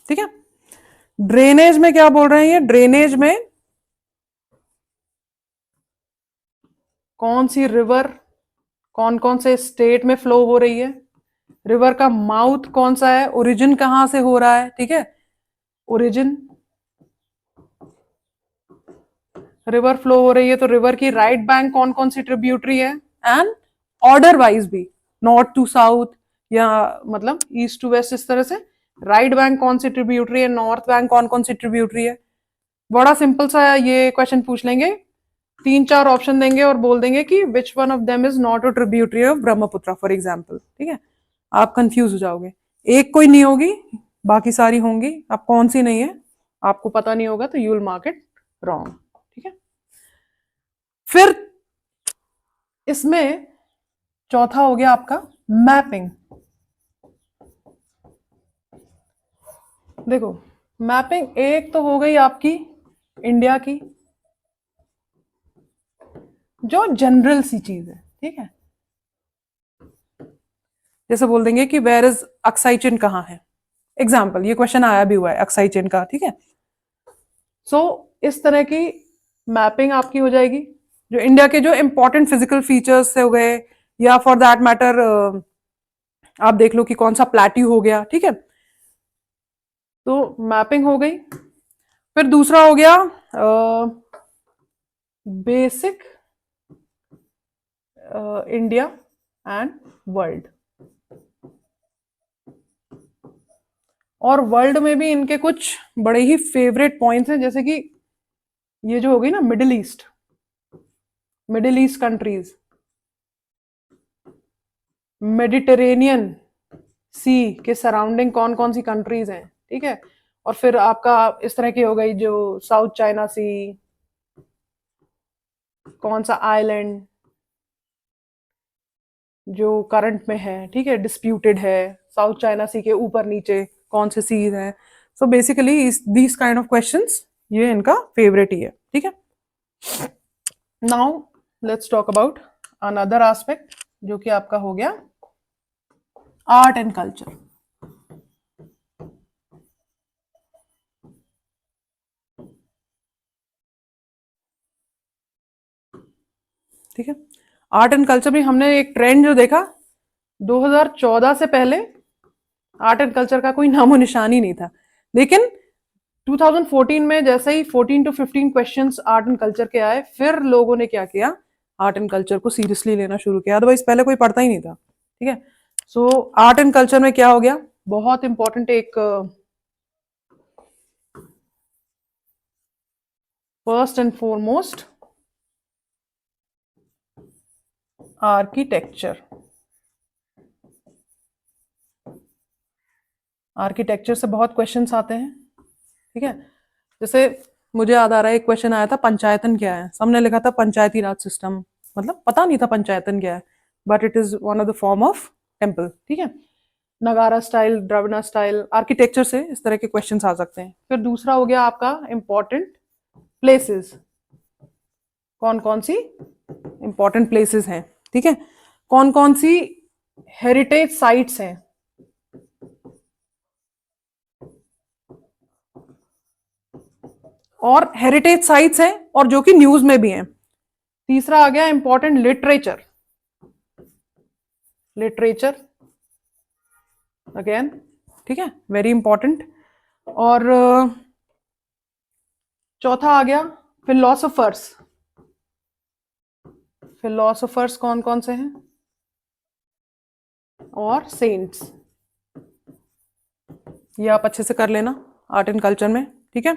ठीक है। ड्रेनेज में क्या बोल रहे हैं, ये ड्रेनेज में कौन सी रिवर कौन कौन से स्टेट में फ्लो हो रही है, रिवर का माउथ कौन सा है, ओरिजिन कहां से हो रहा है, ठीक है, ओरिजिन, रिवर फ्लो हो रही है तो रिवर की राइट बैंक कौन कौन सी ट्रिब्यूटरी है, एंड ऑर्डर वाइज भी, नॉर्थ टू साउथ या मतलब ईस्ट टू वेस्ट, इस तरह से राइट बैंक कौन सी ट्रिब्यूटरी है, नॉर्थ बैंक कौन कौन सी ट्रिब्यूटरी है। बड़ा सिंपल सा ये क्वेश्चन पूछ लेंगे, 3-4 ऑप्शन देंगे और बोल देंगे कि which one of them is not a tributary of Brahmaputra for example, ठीक है, आप कंफ्यूज हो जाओगे, एक कोई नहीं होगी, बाकी सारी होंगी, अब कौन सी नहीं है आपको पता नहीं होगा तो you will mark it wrong, ठीक है। फिर इसमें चौथा हो गया आपका मैपिंग। देखो मैपिंग एक तो हो गई आपकी इंडिया की, जो जनरल सी चीज है, ठीक है, जैसे बोल देंगे कि वेयर इज अक्साई चिन कहाँ है, एग्जाम्पल, ये क्वेश्चन आया भी हुआ है अक्साई चिन का, ठीक है। सो इस तरह की मैपिंग आपकी हो जाएगी, जो इंडिया के जो इंपॉर्टेंट फिजिकल फीचर्स से हो गए, या फॉर दैट मैटर आप देख लो कि कौन सा प्लेट्यू हो गया, ठीक है, तो मैपिंग हो गई। फिर दूसरा हो गया बेसिक इंडिया एंड वर्ल्ड, और वर्ल्ड में भी इनके कुछ बड़े ही फेवरेट पॉइंट्स हैं, जैसे कि ये जो हो गई ना middle east, middle east countries, Mediterranean sea के सराउंडिंग कौन कौन सी कंट्रीज हैं, ठीक है। और फिर आपका इस तरह की हो गई जो साउथ चाइना सी, कौन सा आइलैंड जो करंट में है, ठीक है, डिस्प्यूटेड है, साउथ चाइना सी के ऊपर नीचे कौन से सीज हैं। So basically these kind of questions ये इनका फेवरेट ही है, ठीक है। Now let's talk about another aspect जो कि आपका हो गया आर्ट एंड कल्चर। ठीक है, आर्ट एंड कल्चर में हमने एक ट्रेंड जो देखा 2014 से पहले आर्ट एंड कल्चर का कोई नामो निशान ही नहीं था, लेकिन 2014 में जैसे ही 14 to 15 questions art and culture के आए, फिर लोगों ने क्या किया, आर्ट एंड कल्चर को सीरियसली लेना शुरू किया, अदरवाइज पहले कोई पढ़ता ही नहीं था, ठीक है। सो आर्ट एंड कल्चर में क्या हो गया, बहुत इंपॉर्टेंट एक first and foremost architecture. Architecture से बहुत क्वेश्चंस आते हैं, ठीक है। जैसे मुझे याद आ रहा है एक क्वेश्चन आया था, पंचायतन क्या है, सबने लिखा था पंचायती राज सिस्टम, मतलब पता नहीं था पंचायतन क्या है, but it is one of the form of temple, ठीक है। नगारा स्टाइल, द्रविड़ स्टाइल, आर्किटेक्चर से इस तरह के क्वेश्चंस आ सकते हैं। फिर दूसरा हो गया आपका इंपॉर्टेंट प्लेसेस, कौन कौन सी इंपॉर्टेंट प्लेसेस हैं, ठीक है, कौन कौन सी हेरिटेज साइट्स हैं, और हेरिटेज साइट्स हैं और जो कि न्यूज में भी हैं। तीसरा आ गया इंपॉर्टेंट लिटरेचर, लिटरेचर अगेन, ठीक है, वेरी इंपॉर्टेंट। और चौथा आ गया फिलोसोफर्स, फिलोसोफर्स कौन कौन से हैं, और सेंट्स, ये आप अच्छे से कर लेना आर्ट एंड कल्चर में, ठीक है।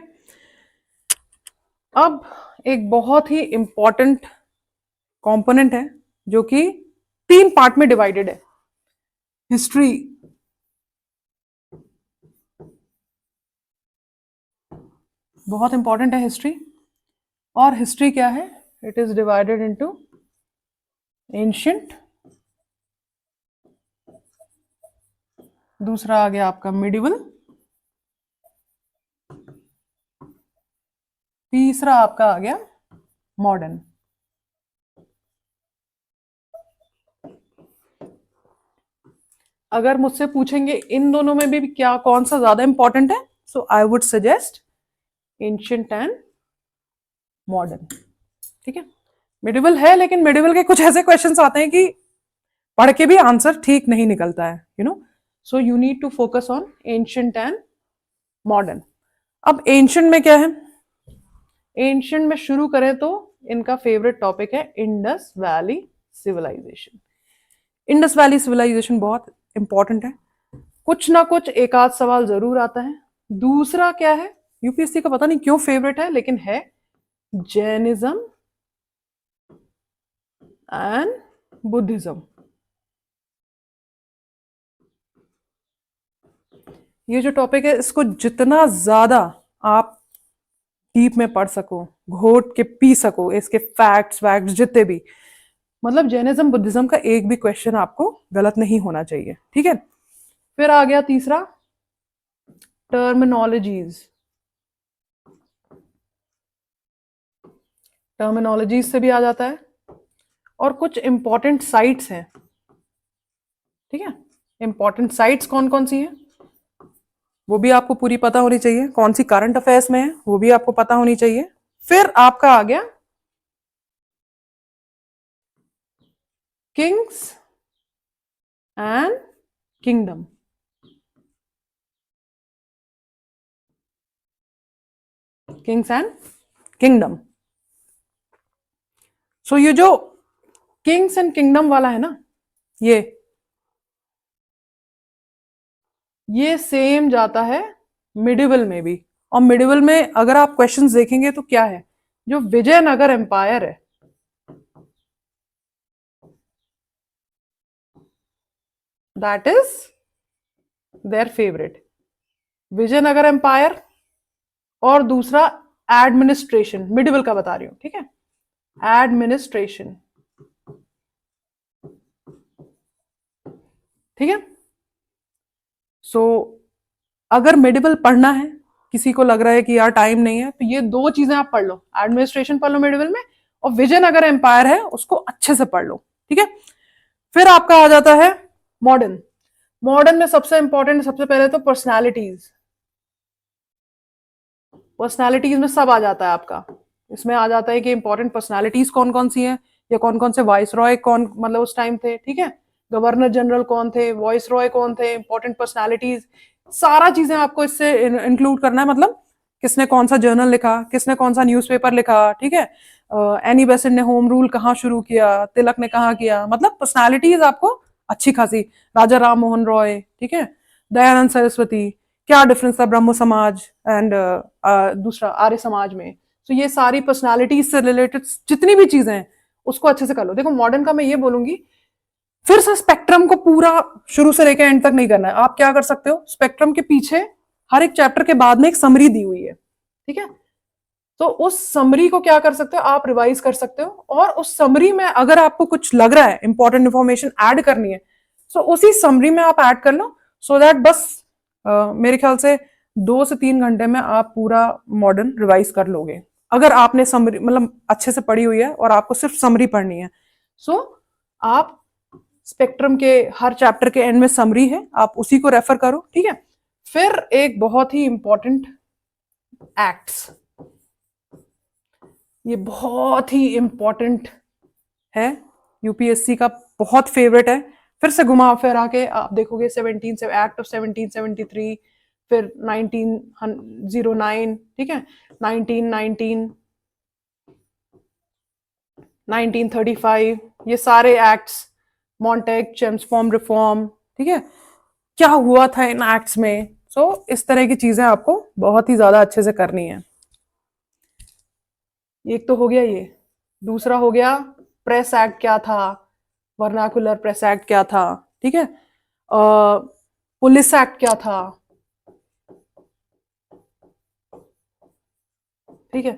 अब एक बहुत ही इंपॉर्टेंट कंपोनेंट है जो कि 3 पार्ट में डिवाइडेड है, हिस्ट्री। बहुत इंपॉर्टेंट है हिस्ट्री, और हिस्ट्री क्या है, it is divided into ancient, दूसरा आ गया आपका मिडिवल, तीसरा आपका आ गया मॉडर्न। अगर मुझसे पूछेंगे इन दोनों में भी क्या कौन सा ज्यादा इंपॉर्टेंट है, so I would suggest ancient and modern, ठीक है। मिडिवल है, लेकिन मिडिवल के कुछ ऐसे क्वेश्चंस आते हैं कि पढ़ के भी आंसर ठीक नहीं निकलता है, you know, so you need to focus on ancient and modern. अब एंशिएंट में क्या है, एंशिएंट में शुरू करें तो इनका फेवरेट टॉपिक है Indus Valley civilisation. Indus Valley civilisation बहुत इंपॉर्टेंट है, कुछ ना कुछ एक आध सवाल जरूर आता है। दूसरा क्या है, यूपीएससी का पता नहीं क्यों फेवरेट है, लेकिन है जैनिज्म एंड बुद्धिज्म। ये जो टॉपिक है, इसको जितना ज्यादा आप डीप में पढ़ सको, घोट के पी सको, इसके फैक्ट्स वैक्ट्स जितने भी, मतलब जैनिज्म बुद्धिज्म का एक भी क्वेश्चन आपको गलत नहीं होना चाहिए, ठीक है। फिर आ गया तीसरा टर्मिनोलॉजीज, टर्मिनोलॉजीज से भी आ जाता है, और कुछ इंपॉर्टेंट साइट्स हैं, ठीक है। इंपॉर्टेंट साइट्स कौन कौन सी हैं वो भी आपको पूरी पता होनी चाहिए, कौन सी करंट अफेयर्स में है वो भी आपको पता होनी चाहिए। फिर आपका आ गया kings and kingdom, kings and kingdom. So ये जो किंग्स एंड किंगडम वाला है ना, ये सेम जाता है मिडिवल में भी। और मिडिवल में अगर आप क्वेश्चंस देखेंगे तो क्या है, जो विजयनगर एम्पायर है, that is their favourite, Vijayanagar empire, और दूसरा एडमिनिस्ट्रेशन, मिडिवल का बता रही हूं, ठीक है, एडमिनिस्ट्रेशन, ठीक है। सो अगर मिडिवल पढ़ना है, किसी को लग रहा है कि यार टाइम नहीं है, तो ये दो चीजें आप पढ़ लो, एडमिनिस्ट्रेशन पढ़ लो मिडिवल में, और विजयनगर एम्पायर है उसको अच्छे से पढ़ लो, ठीक है। फिर आपका आ जाता है मॉडर्न। मॉडर्न में सबसे इंपॉर्टेंट, सबसे पहले तो पर्सनालिटीज, पर्सनालिटीज में सब आ जाता है आपका। इसमें आ जाता है कि इंपॉर्टेंट पर्सनालिटीज कौन कौन सी हैं, या कौन कौन से वाइस रॉय कौन मतलब उस टाइम थे, ठीक है, गवर्नर जनरल कौन थे, वॉइस रॉय कौन थे, इंपॉर्टेंट पर्सनालिटीज, सारा चीजें आपको इससे इंक्लूड करना है। मतलब किसने कौन सा जर्नल लिखा, किसने कौन सा न्यूज़पेपर लिखा, ठीक है, एनी बेसेंट ने होम रूल कहाँ शुरू किया, तिलक ने कहाँ किया, मतलब पर्सनालिटीज आपको अच्छी खासी, राजा राम मोहन रॉय, ठीक है, दयानंद सरस्वती, क्या डिफरेंस था ब्रह्म समाज एंड दूसरा आर्य समाज में। तो ये सारी पर्सनालिटीज से रिलेटेड जितनी भी चीजें हैं उसको अच्छे से कर लो। देखो मॉडर्न का मैं ये बोलूंगी, फिर से स्पेक्ट्रम को पूरा शुरू से लेकर एंड तक नहीं करना है। आप क्या कर सकते हो, स्पेक्ट्रम के पीछे हर एक चैप्टर के बाद में एक समरी दी हुई है, ठीक है, तो उस समरी को क्या कर सकते हो, आप रिवाइज कर सकते हो, और उस समरी में अगर आपको कुछ लग रहा है इंपॉर्टेंट इंफॉर्मेशन ऐड करनी है, तो उसी समरी में आप ऐड कर लो, सो दैट बस मेरे ख्याल से 2 से 3 घंटे में आप पूरा मॉडर्न रिवाइज कर लोगे, अगर आपने समरी मतलब अच्छे से पढ़ी हुई है और आपको सिर्फ समरी पढ़नी है। सो आप स्पेक्ट्रम के हर चैप्टर के एंड में समरी है, आप उसी को रेफर करो, ठीक है। फिर एक बहुत ही इंपॉर्टेंट एक्ट्स, ये बहुत ही इंपॉर्टेंट है, यूपीएससी का बहुत फेवरेट है। फिर से घुमा फिर आके आप देखोगे 17 से एक्ट ऑफ 1773, फिर 1909, ठीक है, 1919, 1935, ये सारे एक्ट्स, मॉन्टेग चेम्सफॉर्म रिफॉर्म, ठीक है, क्या हुआ था इन एक्ट्स में। सो इस तरह की चीजें आपको बहुत ही ज्यादा अच्छे से करनी है। एक तो हो गया ये, दूसरा हो गया प्रेस एक्ट क्या था, वर्नाकुलर प्रेस एक्ट क्या था, ठीक है, पुलिस एक्ट क्या था, ठीक है।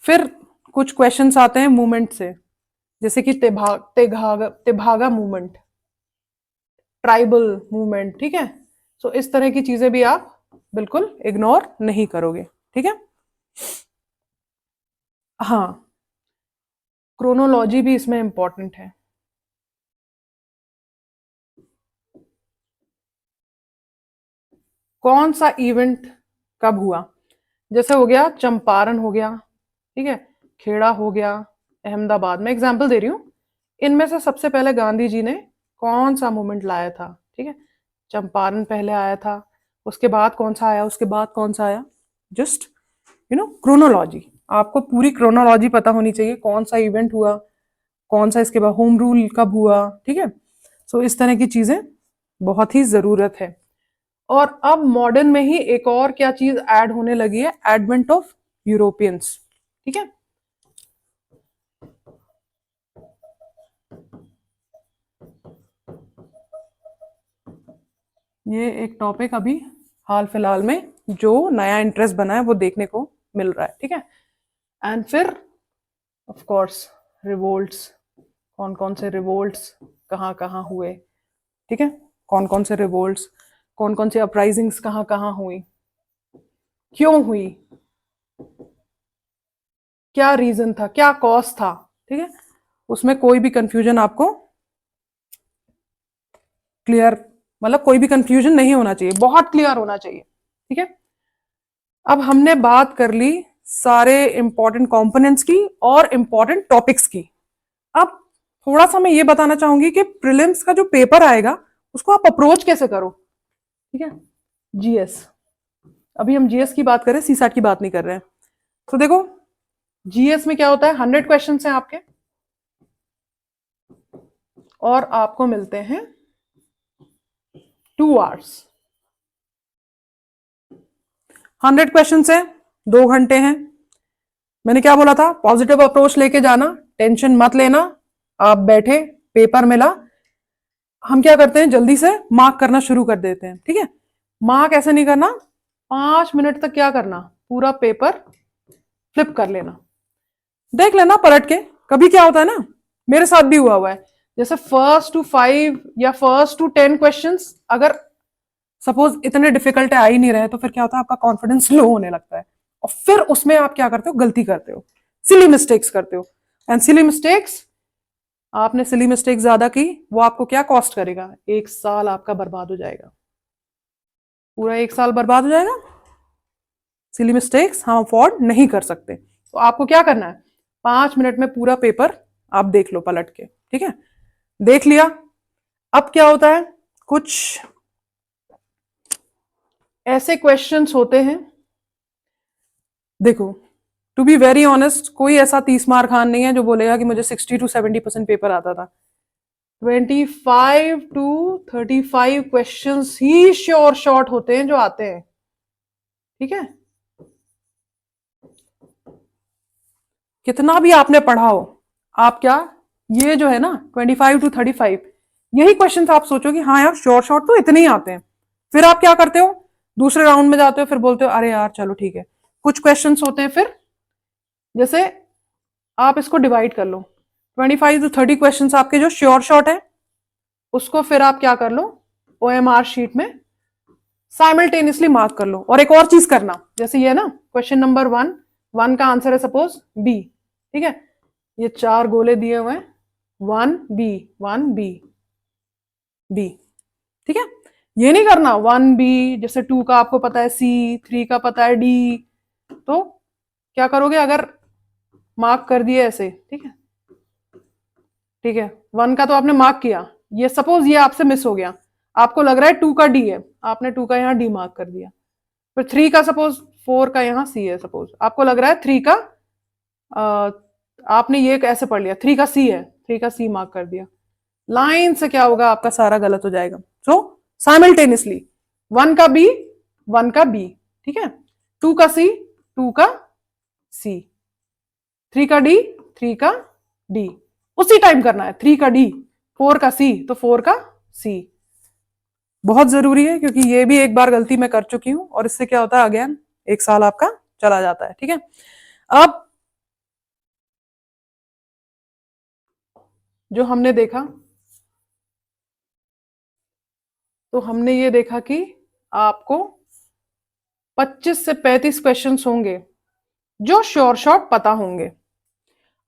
फिर कुछ क्वेश्चंस आते हैं मूवमेंट से, जैसे कि तेभागा मूवमेंट, ट्राइबल मूवमेंट, ठीक है। सो इस तरह की चीजें भी आप बिल्कुल इग्नोर नहीं करोगे, ठीक है। हाँ, क्रोनोलॉजी भी इसमें इंपॉर्टेंट है। कौन सा इवेंट कब हुआ, जैसे हो गया चंपारण हो गया, ठीक है, खेड़ा हो गया, अहमदाबाद में एग्जाम्पल दे रही हूँ। इनमें से सबसे पहले गांधी जी ने कौन सा मूवमेंट लाया था, ठीक है, चंपारण पहले आया था, उसके बाद कौन सा आया, उसके बाद कौन सा आया, जस्ट क्रोनोलॉजी, आपको पूरी क्रोनोलॉजी पता होनी चाहिए, कौन सा इवेंट हुआ, कौन सा इसके बाद होम रूल कब हुआ, ठीक है। सो इस तरह की चीजें बहुत ही जरूरत है। और अब मॉडर्न में ही एक और क्या चीज ऐड होने लगी है, एडवेंट ऑफ यूरोपियंस, ठीक है। ये एक टॉपिक अभी हाल फिलहाल में जो नया इंटरेस्ट बना है वो देखने को मिल रहा है, ठीक है। एंड फिर ऑफ कोर्स रिवोल्ट्स, कौन कौन से रिवोल्ट्स कहाँ कहाँ हुए, ठीक है, कौन कौन से रिवोल्ट्स, कौन कौन से अपराइजिंग्स कहाँ कहाँ हुई, क्यों हुई, क्या रीजन था, क्या कॉज था, ठीक है। उसमें कोई भी कंफ्यूजन आपको क्लियर, मतलब कोई भी कंफ्यूजन नहीं होना चाहिए, बहुत क्लियर होना चाहिए, ठीक है। अब हमने बात कर ली सारे इंपॉर्टेंट कंपोनेंट्स की और इंपॉर्टेंट टॉपिक्स की। अब थोड़ा सा मैं ये बताना चाहूंगी कि प्रीलिम्स का जो पेपर आएगा उसको आप अप्रोच कैसे करो, ठीक है। जीएस, अभी हम जीएस की बात कर रहे हैं, सीसैट की बात नहीं कर रहे हैं। तो देखो जीएस में क्या होता है, 100 क्वेश्चन हैं आपके, और आपको मिलते हैं 2 आवर्स, 100 क्वेश्चन है, 2 घंटे हैं। मैंने क्या बोला था, पॉजिटिव अप्रोच लेके जाना, टेंशन मत लेना, आप बैठे, पेपर मिला, हम क्या करते हैं, जल्दी से मार्क करना शुरू कर देते हैं, ठीक है। मार्क ऐसे नहीं करना, 5 मिनट तक क्या करना, पूरा पेपर फ्लिप कर लेना, देख लेना पलट के। कभी क्या होता है ना, मेरे साथ भी हुआ है, जैसे फर्स्ट टू 5 या फर्स्ट टू 10 क्वेश्चंस अगर सपोज इतने डिफिकल्ट आ ही नहीं रहे, तो फिर क्या होता है, आपका कॉन्फिडेंस लो होने लगता है, और फिर उसमें आप क्या करते हो, गलती करते हो, सिली मिस्टेक्स करते हो। एंड सिली मिस्टेक्स, आपने सिली मिस्टेक ज्यादा की, वो आपको क्या कॉस्ट करेगा, 1 साल आपका बर्बाद हो जाएगा, पूरा 1 साल बर्बाद हो जाएगा। सिली मिस्टेक्स हम अफोर्ड नहीं कर सकते। तो आपको क्या करना है, 5 मिनट में पूरा पेपर आप देख लो पलट के, ठीक है। देख लिया, अब क्या होता है, कुछ ऐसे क्वेश्चंस होते हैं, देखो टू बी वेरी ऑनेस्ट, कोई ऐसा 30 मार खान नहीं है जो बोलेगा कि मुझे 60 to 70% पेपर आता था। 25 to 35 questions he sure short होते हैं जो आते हैं, ठीक है। कितना भी आपने पढ़ा हो, आप क्या, ये जो है ना 25 to 35, यही क्वेश्चंस आप सोचो कि हाँ यार श्योर शॉर्ट तो इतने ही आते हैं, फिर आप क्या करते हो, दूसरे राउंड में जाते हो, फिर बोलते हो अरे यार चलो ठीक है। कुछ क्वेश्चंस होते हैं, फिर जैसे आप इसको डिवाइड कर लो, 25 to 30 क्वेश्चन आपके जो श्योर शॉर्ट है, उसको फिर आप क्या कर लो, OMR शीट में साइमल्टेनियसली मार्क कर लो। और एक और चीज करना, जैसे ये ना क्वेश्चन नंबर 1 का आंसर है सपोज बी, ठीक है, ये 4 गोले दिए हुए हैं, 1B 1B B, ठीक है। ये नहीं करना 1B, जैसे 2 का आपको पता है C, 3 का पता है D, तो क्या करोगे, अगर मार्क कर दिए ऐसे, ठीक है, ठीक है, 1 का तो आपने मार्क किया, ये सपोज ये आपसे मिस हो गया, आपको लग रहा है 2 का D है, आपने 2 का यहाँ D मार्क कर दिया, फिर 3 का सपोज 4 का यहाँ C है, सपोज आपको लग रहा है 3 का आपने ये ऐसे पढ़ लिया 3 का C है, 3 का C मार्क कर दिया, लाइन से क्या होगा, आपका सारा गलत हो जाएगा। सो साइमल्टेनियसली 1 का B 1 का B, ठीक है, 2 का C 2 का C, 3 का D 3 का D, उसी टाइम करना है, 3 का D 4 का C तो 4 का C, बहुत जरूरी है, क्योंकि ये भी एक बार गलती मैं कर चुकी हूं, और इससे क्या होता है, अगेन 1 साल आपका चला जाता है, ठीक है। अब जो हमने देखा, तो हमने ये देखा कि आपको 25 से 35 क्वेश्चंस होंगे जो श्योर शॉर्ट पता होंगे,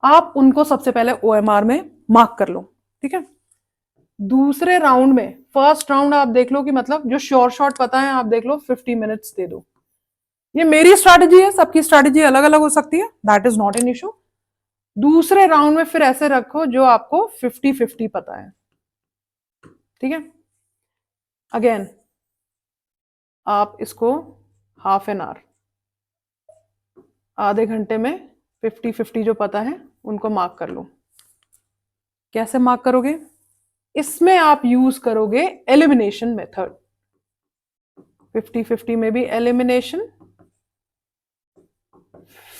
आप उनको सबसे पहले OMR में मार्क कर लो, ठीक है। दूसरे राउंड में, फर्स्ट राउंड आप देख लो कि मतलब जो श्योर शॉर्ट पता है आप देख लो, 50 मिनट्स दे दो, ये मेरी स्ट्रैटेजी है, सबकी स्ट्रैटेजी अलग अलग हो सकती है, that is not an issue. दूसरे राउंड में फिर ऐसे रखो जो आपको 50-50 पता है, ठीक है। अगेन आप इसको हाफ एन आवर, आधे घंटे में 50-50 जो पता है उनको मार्क कर लो। कैसे मार्क करोगे, इसमें आप यूज करोगे एलिमिनेशन मेथड, 50-50 में भी एलिमिनेशन।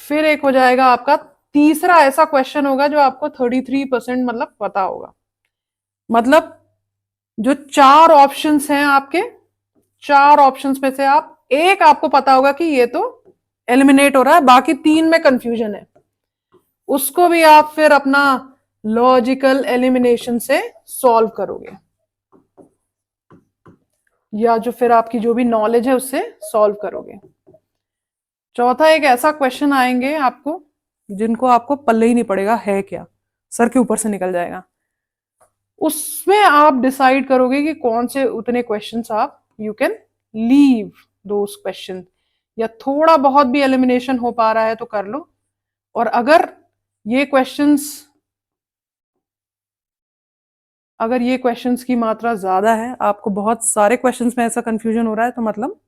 फिर एक हो जाएगा आपका तीसरा ऐसा क्वेश्चन होगा जो आपको 33% मतलब पता होगा, मतलब जो 4 ऑप्शंस हैं आपके, 4 ऑप्शंस में से आप एक आपको पता होगा कि ये तो एलिमिनेट हो रहा है, बाकी 3 में कंफ्यूजन है, उसको भी आप फिर अपना लॉजिकल एलिमिनेशन से सॉल्व करोगे, या जो फिर आपकी जो भी नॉलेज है उससे सॉल्व करोगे। चौथा एक ऐसा क्वेश्चन आएंगे आपको जिनको आपको पल्ले ही नहीं पड़ेगा है क्या, सर के ऊपर से निकल जाएगा, उसमें आप डिसाइड करोगे कि कौन से उतने क्वेश्चंस आप you can leave those question, या थोड़ा बहुत भी एलिमिनेशन हो पा रहा है तो कर लो। और अगर ये क्वेश्चंस की मात्रा ज्यादा है, आपको बहुत सारे क्वेश्चंस में ऐसा कंफ्यूजन हो रहा है, तो मतलब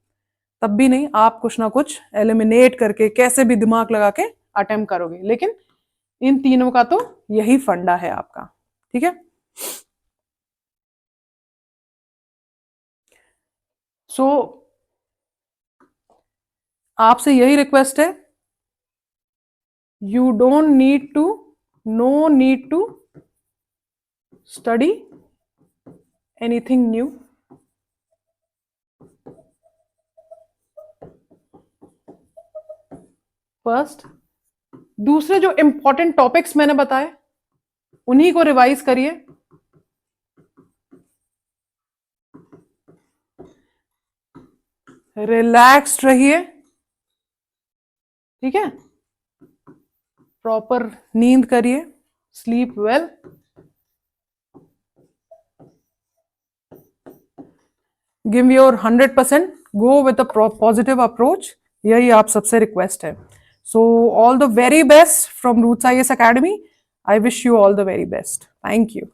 तब भी नहीं, आप कुछ ना कुछ एलिमिनेट करके कैसे भी दिमाग लगा के अटेम्प्ट करोगे, लेकिन इन तीनों का तो यही फंडा है आपका, ठीक है। सो आपसे यही रिक्वेस्ट है, you don't need to, no need to study anything new? First, दूसरे जो इंपॉर्टेंट टॉपिक्स मैंने बताए उन्हीं को रिवाइज करिए। रिलैक्स्ड रहिए, ठीक है? प्रॉपर नींद करिए, sleep well. Give your 100%, go with a positive approach, यही आप सबसे रिक्वेस्ट है। So all the very best from Roots IAS academy. I wish you all the very best. Thank you.